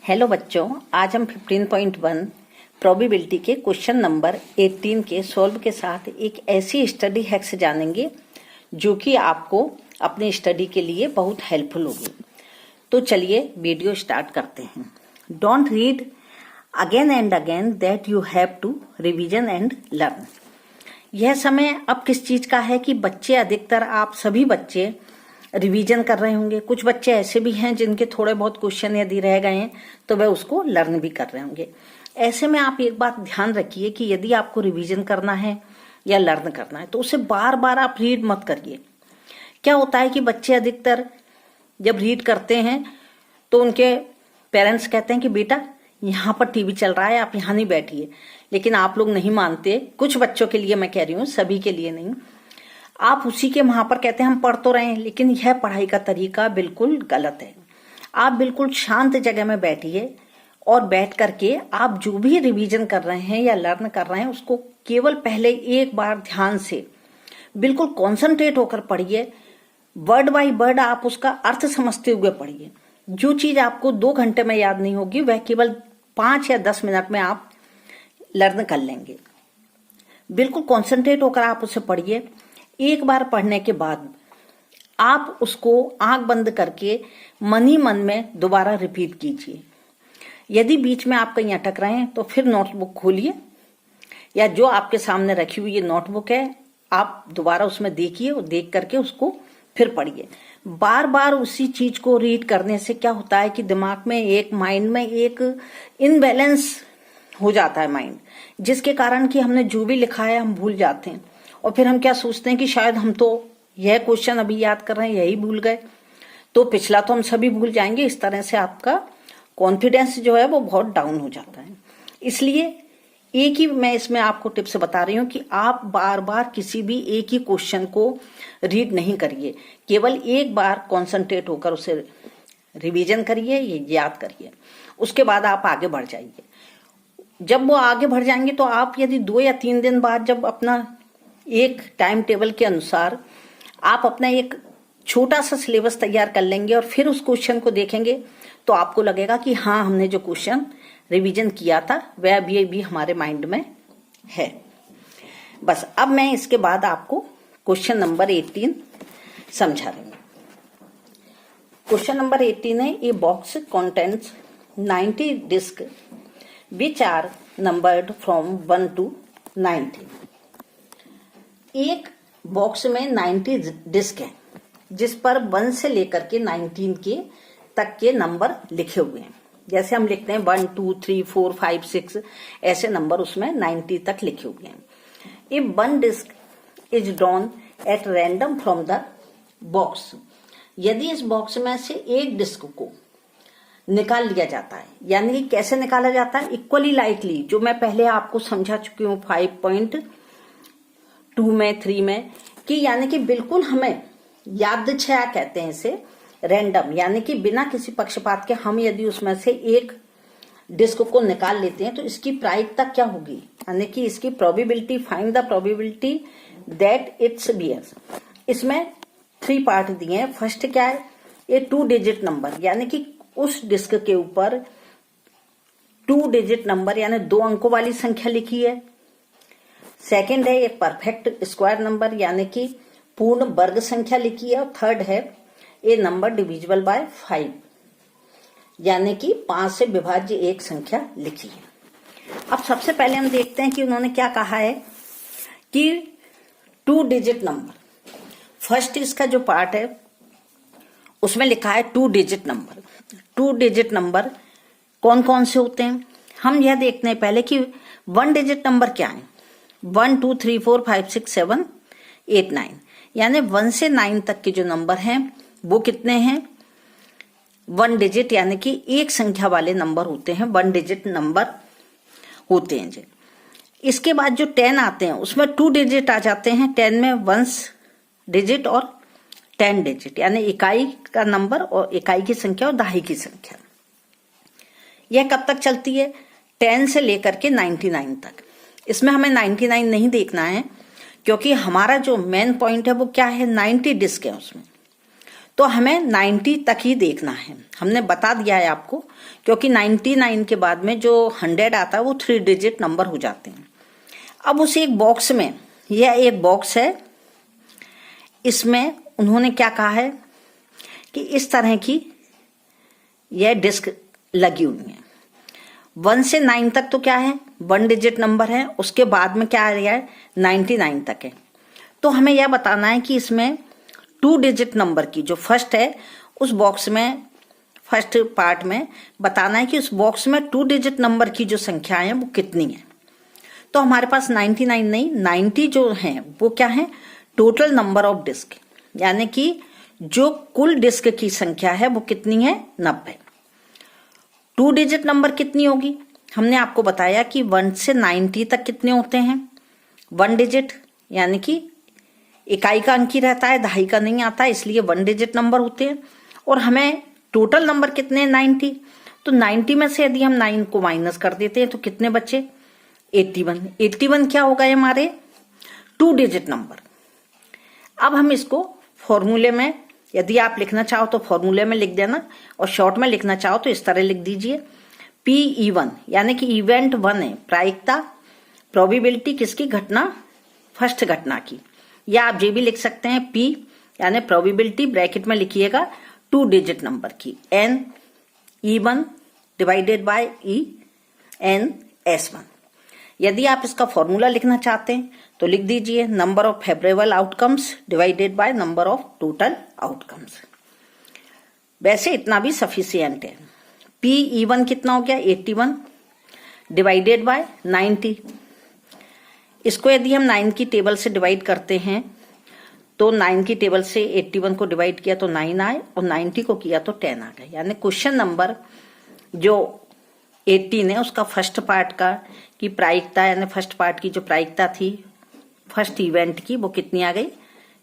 Hello बच्चों, आज हम 15.1 प्रोबेबिलिटी के क्वेश्चन नंबर 18 के सॉल्व के साथ एक ऐसी स्टडी हैक्स जानेंगे जो कि आपको अपनी स्टडी के लिए बहुत हेल्पफुल होगी। तो चलिए वीडियो स्टार्ट करते हैं। Don't read again and again that you have to revision and learn. यह समय अब किस चीज का है कि बच्चे, अधिकतर आप सभी बच्चे रिवीजन कर रहे होंगे। कुछ बच्चे ऐसे भी हैं जिनके थोड़े बहुत क्वेश्चन यदि रह गए हैं तो वह उसको लर्न भी कर रहे होंगे। ऐसे में आप एक बात ध्यान रखिए कि यदि आपको रिवीजन करना है या लर्न करना है तो उसे बार बार आप रीड मत करिए। क्या होता है कि बच्चे अधिकतर जब रीड करते हैं तो उनके पेरेंट्स कहते हैं कि बेटा यहाँ पर टीवी चल रहा है, आप यहाँ नहीं बैठिए, लेकिन आप लोग नहीं मानते। कुछ बच्चों के लिए मैं कह रही हूँ, सभी के लिए नहीं। आप उसी के वहां पर कहते हैं हम पढ़ तो रहे हैं, लेकिन यह पढ़ाई का तरीका बिल्कुल गलत है। आप बिल्कुल शांत जगह में बैठिए और बैठ करके आप जो भी रिवीजन कर रहे हैं या लर्न कर रहे हैं उसको केवल पहले एक बार ध्यान से बिल्कुल कॉन्सेंट्रेट होकर पढ़िए। वर्ड बाय वर्ड आप उसका अर्थ समझते हुए पढ़िए। जो चीज आपको 2 घंटे में याद नहीं होगी वह केवल 5 या 10 मिनट में आप लर्न कर लेंगे। बिल्कुल कॉन्सेंट्रेट होकर आप उसे पढ़िए। एक बार पढ़ने के बाद आप उसको आंख बंद करके मन ही मन में दोबारा रिपीट कीजिए। यदि बीच में आप कहीं अटक रहे हैं तो फिर नोटबुक खोलिए या जो आपके सामने रखी हुई ये नोटबुक है आप दोबारा उसमें देखिए और देख करके उसको फिर पढ़िए। बार बार उसी चीज को रीड करने से क्या होता है कि दिमाग में एक माइंड में एक इनबैलेंस हो जाता है माइंड, जिसके कारण कि हमने जो भी लिखा है हम भूल जाते हैं और फिर हम क्या सोचते हैं कि शायद हम तो यह क्वेश्चन अभी याद कर रहे हैं यही भूल गए, तो पिछला तो हम सभी भूल जाएंगे। इस तरह से आपका कॉन्फिडेंस जो है वो बहुत डाउन हो जाता है। इसलिए एक ही मैं इसमें आपको टिप्स बता रही हूँ कि आप बार बार किसी भी एक ही क्वेश्चन को रीड नहीं करिए, केवल एक बार कॉन्सेंट्रेट होकर उसे रिवीजन करिए, ये याद करिए। उसके बाद आप आगे बढ़ जाइए। जब वो आगे बढ़ जाएंगे तो आप यदि 2 या 3 दिन बाद जब अपना एक टाइम टेबल के अनुसार आप अपना एक छोटा सा सिलेबस तैयार कर लेंगे और फिर उस क्वेश्चन को देखेंगे तो आपको लगेगा कि हाँ, हमने जो क्वेश्चन रिवीजन किया था वह भी हमारे माइंड में है। बस अब मैं इसके बाद आपको क्वेश्चन नंबर 18 समझा दूंगी। क्वेश्चन नंबर 18 है, a box contents 90 disc which are numbered from 1 to 90। एक बॉक्स में 90 डिस्क है जिस पर 1 से लेकर के 19 के तक के नंबर लिखे हुए हैं। जैसे हम लिखते हैं 1 2 3 4 5 6 ऐसे नंबर उसमें 90 तक लिखे हुए हैं। If 1 disc is drawn at random from the box, यदि इस बॉक्स में से एक डिस्क को निकाल लिया जाता है, यानी कि कैसे निकाला जाता है, इक्वली लाइकली, जो मैं पहले आपको समझा चुकी हूँ 5.2 में 3 में, कि यानी कि बिल्कुल हमें यादृच्छया कहते हैं इसे, रैंडम, यानी कि बिना किसी पक्षपात के हम यदि उसमें से एक डिस्क को निकाल लेते हैं तो इसकी प्रायिकता क्या होगी, यानी कि इसकी probability, find the probability that it's bears. इसमें 3 पार्ट दिए हैं। फर्स्ट क्या है, ये 2 डिजिट नंबर, यानी कि उस डिस्क के ऊपर 2 डिजिट नंबर यानी 2 अंकों वाली संख्या लिखी है। सेकंड है एक परफेक्ट स्क्वायर नंबर, यानी कि पूर्ण वर्ग संख्या लिखी है। और थर्ड है ए नंबर डिविजिबल बाय 5, यानी कि 5 से विभाज्य एक संख्या लिखी है। अब सबसे पहले हम देखते हैं कि उन्होंने क्या कहा है कि 2 डिजिट नंबर। फर्स्ट इसका जो पार्ट है उसमें लिखा है 2 डिजिट नंबर। 2 डिजिट नंबर कौन कौन से होते हैं हम यह देखते हैं पहले कि 1 डिजिट नंबर क्या है। 1 2 3 4 5 6 7 8 9, यानी 1 से 9 तक के जो नंबर हैं वो कितने हैं, 1 डिजिट, यानी कि एक संख्या वाले नंबर होते हैं, 1 डिजिट नंबर होते हैं जी। इसके बाद जो 10 आते हैं उसमें 2 डिजिट आ जाते हैं। 10 में 1 डिजिट और 10 डिजिट, यानी इकाई का नंबर और इकाई की संख्या और दहाई की संख्या। यह कब तक चलती है, 10 से लेकर के 99 तक। इसमें हमें 99 नहीं देखना है क्योंकि हमारा जो मेन पॉइंट है वो क्या है, 90 डिस्क है उसमें। तो हमें 90 तक ही देखना है। हमने बता दिया है आपको, क्योंकि 99 के बाद में जो 100 आता है वो 3 डिजिट नंबर हो जाते हैं। अब उस एक बॉक्स में, यह एक बॉक्स है, इसमें उन्होंने क्या कहा है कि इस तरह की यह डिस्क लगी हुई है। 1 से 9 तक तो क्या है, 1 डिजिट नंबर है, उसके बाद में क्या आ रहा है, 99 तक है। तो हमें यह बताना है कि इसमें 2 डिजिट नंबर की जो फर्स्ट है उस बॉक्स में, फर्स्ट पार्ट में बताना है कि उस बॉक्स में 2 डिजिट नंबर की जो संख्या है वो कितनी है। तो हमारे पास 99 नहीं, 90 जो है वो क्या है, टोटल नंबर ऑफ डिस्क, यानी कि जो कुल डिस्क की संख्या है वो कितनी है, 90। 2 डिजिट नंबर कितनी होगी, हमने आपको बताया कि 1 से 90 तक कितने होते हैं, 1 डिजिट, यानी कि इकाई का अंक ही रहता है, दहाई का नहीं आता, इसलिए 1 डिजिट नंबर होते हैं। और हमें टोटल नंबर कितने, 90। तो 90 में से यदि हम 9 को माइनस कर देते हैं तो कितने बचे, 81। 81 क्या होगा हमारे, 2 डिजिट नंबर। अब हम इसको फॉर्मूले में, यदि आप लिखना चाहो तो फॉर्मूले में लिख देना, और शॉर्ट में लिखना चाहो तो इस तरह लिख दीजिए, PE1, यानी कि इवेंट 1 है, प्रायिकता, प्रोबेबिलिटी किसकी, घटना, फर्स्ट घटना की, या आप ये भी लिख सकते हैं P यानी प्रोबेबिलिटी, ब्रैकेट में लिखिएगा 2 डिजिट नंबर की, N E1 divided by EN S1। यदि आप इसका फॉर्मूला लिखना चाहते हैं तो लिख दीजिए number of favourable outcomes divided by number of total outcomes. वैसे इतना भी सफिशियंट है। PE1 कितना हो गया, 81 डिवाइडेड बाय 90। इसको यदि हम 9 की टेबल से डिवाइड करते हैं तो 9 की टेबल से 81 को डिवाइड किया तो 9 आए, और 90 को किया तो 10 आ गए। यानी क्वेश्चन नंबर जो 18 है उसका फर्स्ट पार्ट का की प्रायिकता, यानी फर्स्ट पार्ट की जो प्रायिकता थी फर्स्ट इवेंट की, वो कितनी आ गई,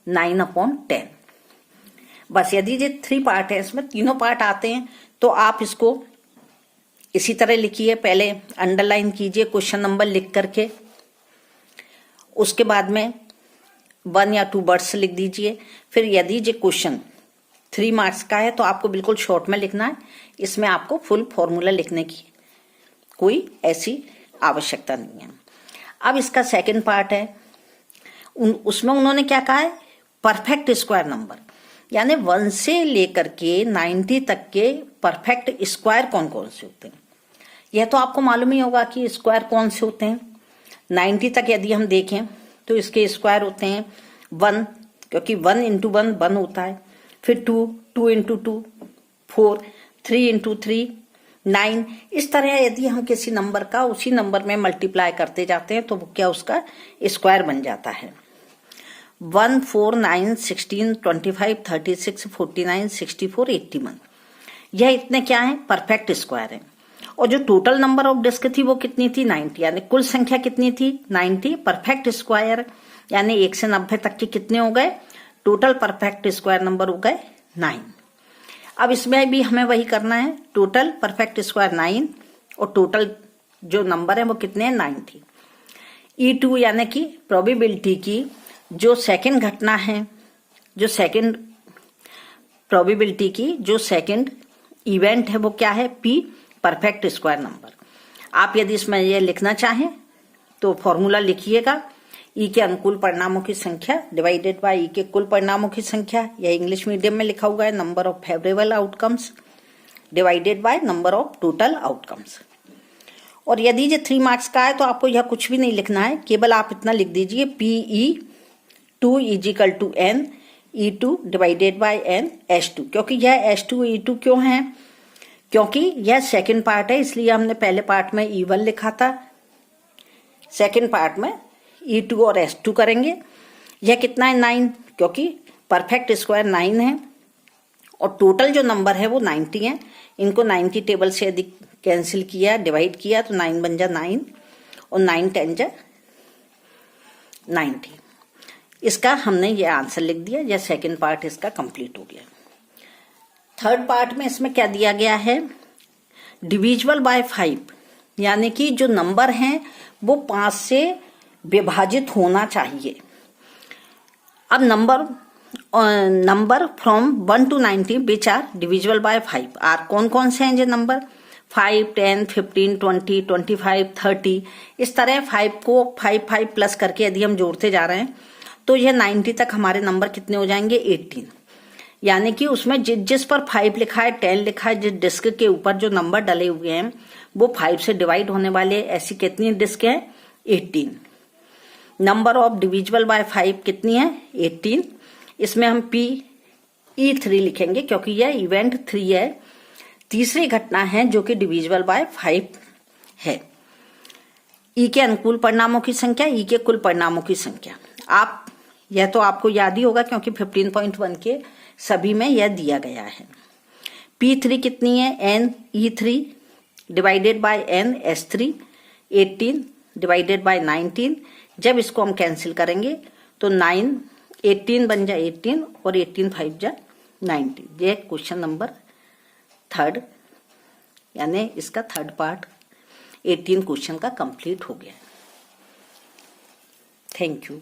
9/10। बस यदि ये 3 पार्ट है, इसमें तीनों पार्ट आते हैं तो आप इसको इसी तरह लिखिए, पहले अंडरलाइन कीजिए क्वेश्चन नंबर लिख करके, उसके बाद में 1 या 2 वर्ड्स लिख दीजिए। फिर यदि ये क्वेश्चन 3 मार्क्स का है तो आपको बिल्कुल शॉर्ट में लिखना है, इसमें आपको फुल फॉर्मूला लिखने की कोई ऐसी आवश्यकता नहीं है। अब इसका सेकंड पार्ट है, उसमें उन्होंने क्या कहा है, परफेक्ट स्क्वायर नंबर, यानी 1 से लेकर के 90 तक के परफेक्ट स्क्वायर कौन कौन से होते हैं। यह तो आपको मालूम ही होगा कि स्क्वायर कौन से होते हैं। 90 तक यदि हम देखें तो इसके स्क्वायर होते हैं 1, क्योंकि 1 इंटू 1 1 होता है, फिर 2, 2 इंटू 2 4, 3 इंटू 3 9। इस तरह यदि हम किसी नंबर का उसी नंबर में मल्टीप्लाई करते जाते हैं तो वो क्या, उसका स्क्वायर बन जाता है। 1 4 9 16 25 36 49 64 81। यह इतने क्या है, परफेक्ट स्क्वायर है। और जो टोटल नंबर ऑफ डिस्क थी वो कितनी थी, 90, यानी कुल संख्या कितनी थी, 90। परफेक्ट स्क्वायर यानी 1 से 90 तक के कितने हो गए, टोटल परफेक्ट स्क्वायर नंबर हो गए 9। अब इसमें भी हमें वही करना है, टोटल परफेक्ट स्क्वायर 9 और टोटल जो नंबर है वो कितने हैं, 90। E2 यानी कि प्रोबेबिलिटी की जो सेकंड घटना है, जो सेकंड प्रोबेबिलिटी की जो सेकंड इवेंट है वो क्या है, P परफेक्ट स्क्वायर नंबर। आप यदि इसमें ये लिखना चाहें तो फॉर्मूला लिखिएगा, E के अनुकूल परिणामों की संख्या डिवाइडेड बाय E के कुल परिणामों की संख्या, यह इंग्लिश मीडियम में लिखा हुआ है, number of favourable outcomes divided by number of total outcomes. और यदि ये 3 मार्क्स का है तो आपको यह कुछ भी नहीं लिखना है, केवल आप इतना लिख दीजिए PE2 is equal to N E2 divided by N S2। क्योंकि यह S2 E2 क्यों है, क्योंकि यह सेकंड पार्ट है, इसलिए हमने पहले पार्ट में E1 लिखा था, सेकंड पार्ट में E2 और S2 करेंगे। यह कितना है, 9, क्योंकि परफेक्ट स्क्वायर 9 है और टोटल जो नंबर है वो 90 है। इनको 9 की टेबल से यदि कैंसिल किया, डिवाइड किया तो 9 बन जा 9 और 9 10 जा 90। इसका हमने ये आंसर लिख दिया, यह सेकंड पार्ट इसका कंप्लीट हो गया। थर्ड पार्ट में इसमें क्या दिया गया है, डिविजिबल बाय 5, यानी कि जो नंबर हैं वो 5 से विभाजित होना चाहिए। अब number number from 1 to 90 which are divisible by 5 are कौन कौन से हैं ये नंबर 5, 10, 15, 20, 25, 30 इस तरह 5 को 5 5 प्लस करके यदि हम जोड़ते जा रहे हैं तो यह 90 तक हमारे नंबर कितने हो जाएंगे 18। यानी कि उसमें जिस पर 5 लिखा है 10 लिखा है जिस डिस्क के ऊपर जो नंबर डले हुए हैं वो 5 से डिवाइड होने वाले ऐसी कितनी डिस्क है 18। नंबर ऑफ डिविजिबल बाय 5 कितनी है 18। इसमें हम PE3 लिखेंगे क्योंकि यह इवेंट 3 है, तीसरी घटना है जो कि डिविजिबल बाय 5 है। ई के अनुकूल परिणामों की संख्या, ई के कुल परिणामों की संख्या। आप यह तो आपको याद ही होगा क्योंकि 15.1 के सभी में यह दिया गया है। P3 कितनी है NE3 divided by NS3 18 divided by 19। जब इसको हम कैंसिल करेंगे तो 9 18 बन जाए 18 और 18 5 जा 90। ये क्वेश्चन नंबर 3 यानी इसका 3rd पार्ट 18 क्वेश्चन का कंप्लीट हो गया। Thank you.